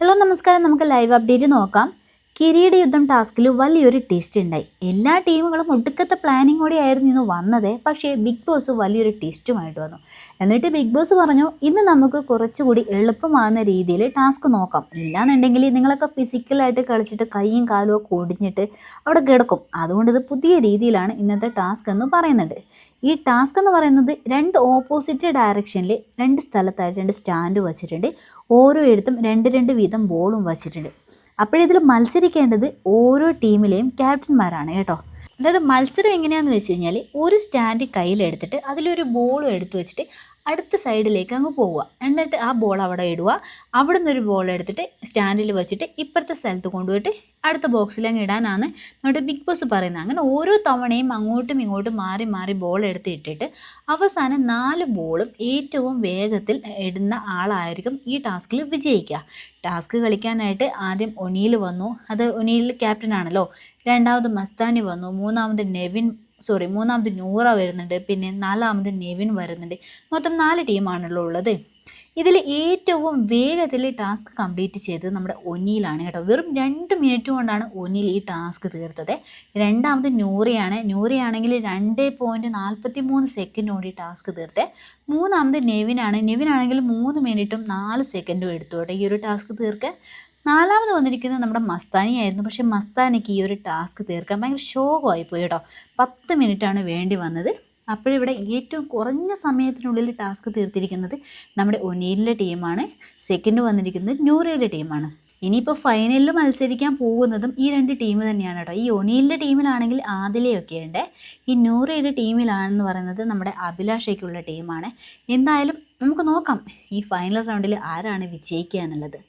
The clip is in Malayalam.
ഹലോ നമസ്കാരം. നമുക്ക് ലൈവ് അപ്ഡേറ്റ് നോക്കാം. കിരീട യുദ്ധം ടാസ്കിൽ വലിയൊരു ട്വിസ്റ്റ് ഉണ്ടായി. എല്ലാ ടീമുകളും ഒടുക്കത്തെ പ്ലാനിങ്ങോടെ ആയിരുന്നു ഇന്ന് വന്നത്. പക്ഷേ ബിഗ് ബോസ് വലിയൊരു ട്വിസ്റ്റുമായിട്ട് വന്നു. എന്നിട്ട് ബിഗ് ബോസ് പറഞ്ഞു, ഇന്ന് നമുക്ക് കുറച്ചുകൂടി എളുപ്പമാകുന്ന രീതിയിൽ ടാസ്ക് നോക്കാം. ഇല്ലാന്നുണ്ടെങ്കിൽ നിങ്ങളൊക്കെ ഫിസിക്കലായിട്ട് കളിച്ചിട്ട് കൈയും കാലും ഒക്കെ ഒടിഞ്ഞിട്ട് അവിടെ കിടക്കും. അതുകൊണ്ട് ഇത് പുതിയ രീതിയിലാണ് ഇന്നത്തെ ടാസ്ക് എന്ന് പറയുന്നുണ്ട്. ഈ ടാസ്ക് എന്ന് പറയുന്നത് രണ്ട് ഓപ്പോസിറ്റ് ഡയറക്ഷനിൽ രണ്ട് സ്ഥലത്തായിട്ട് രണ്ട് സ്റ്റാൻഡ് വച്ചിട്ടുണ്ട്. ഓരോ ഇടത്തും രണ്ട് രണ്ട് വീതം ബോളും വച്ചിട്ടുണ്ട്. അപ്പോഴിതിൽ മത്സരിക്കേണ്ടത് ഓരോ ടീമിലെയും ക്യാപ്റ്റന്മാരാണ് കേട്ടോ. അതായത് മത്സരം എങ്ങനെയാണെന്ന് വെച്ച് കഴിഞ്ഞാൽ ഒരു സ്റ്റാൻഡ് കയ്യിലെടുത്തിട്ട് അതിലൊരു ബോളും എടുത്തു വെച്ചിട്ട് അടുത്ത സൈഡിലേക്ക് അങ്ങ് പോവുക. എന്നിട്ട് ആ ബോൾ അവിടെ ഇടുക. അവിടെ നിന്നൊരു ബോൾ എടുത്തിട്ട് സ്റ്റാൻഡിൽ വെച്ചിട്ട് ഇപ്പുറത്തെ സ്ഥലത്ത് കൊണ്ടുപോയിട്ട് അടുത്ത ബോക്സിൽ അങ്ങ് ഇടാനാണ് നമ്മുടെ ബിഗ് ബോസ് പറയുന്നത്. അങ്ങനെ ഓരോ തവണയും അങ്ങോട്ടും ഇങ്ങോട്ടും മാറി മാറി ബോൾ എടുത്ത് ഇട്ടിട്ട് അവസാനം 4 ബോളും ഏറ്റവും വേഗത്തിൽ ഇടുന്ന ആളായിരിക്കും ഈ ടാസ്കിൽ വിജയിക്കുക. ടാസ്ക് കളിക്കാനായിട്ട് ആദ്യം ഒനീൽ വന്നു. അത് ഒനീൽ ക്യാപ്റ്റൻ ആണല്ലോ. രണ്ടാമത് മസ്താനി വന്നു. മൂന്നാമത് നൂറ വരുന്നുണ്ട്. പിന്നെ 4ാമത് നെവിൻ വരുന്നുണ്ട്. മൊത്തം 4 ടീമാണല്ലോ ഉള്ളത്. ഇതിൽ ഏറ്റവും വേഗത്തിൽ ടാസ്ക് കംപ്ലീറ്റ് ചെയ്തത് നമ്മുടെ ഒനീലാണ് കേട്ടോ. വെറും 2 മിനിറ്റ് കൊണ്ടാണ് ഒനീൽ ഈ ടാസ്ക് തീർത്തത്. രണ്ടാമത് നൂറയാണെങ്കിൽ 2.43 സെക്കൻഡ് കൊണ്ട് ഈ ടാസ്ക് തീർത്തത്. മൂന്നാമത് നെവിനാണെങ്കിൽ 3 മിനിറ്റും 4 സെക്കൻഡും എടുത്തു കേട്ടോ ഈ ഒരു ടാസ്ക് തീർക്കാൻ. 4ാമത് വന്നിരിക്കുന്നത് നമ്മുടെ മസ്താനിയായിരുന്നു. പക്ഷേ മസ്താനിക്ക് ഈ ഒരു ടാസ്ക് തീർക്കാൻ ഭയങ്കര ശോകമായിപ്പോയി കേട്ടോ. 10 മിനിറ്റാണ് വേണ്ടി വന്നത്. അപ്പോഴിവിടെ ഏറ്റവും കുറഞ്ഞ സമയത്തിനുള്ളിൽ ടാസ്ക് തീർത്തിരിക്കുന്നത് നമ്മുടെ ഒനീലിൻ്റെ ടീമാണ്. സെക്കൻഡ് വന്നിരിക്കുന്നത് നൂറയുടെ ടീമാണ്. ഇനിയിപ്പോൾ ഫൈനലിൽ മത്സരിക്കാൻ പോകുന്നതും ഈ 2 ടീം തന്നെയാണ് കേട്ടോ. ഈ ഒനീലിൻ്റെ ടീമിലാണെങ്കിൽ ആദിലയൊക്കെ ഉണ്ട്. ഈ നൂറയുടെ ടീമിലാണെന്ന് പറയുന്നത് നമ്മുടെ അഭിലാഷയ്ക്കുള്ള ടീമാണ്. എന്തായാലും നമുക്ക് നോക്കാം ഈ ഫൈനൽ റൗണ്ടിൽ ആരാണ് വിജയിക്കുക എന്നുള്ളത്.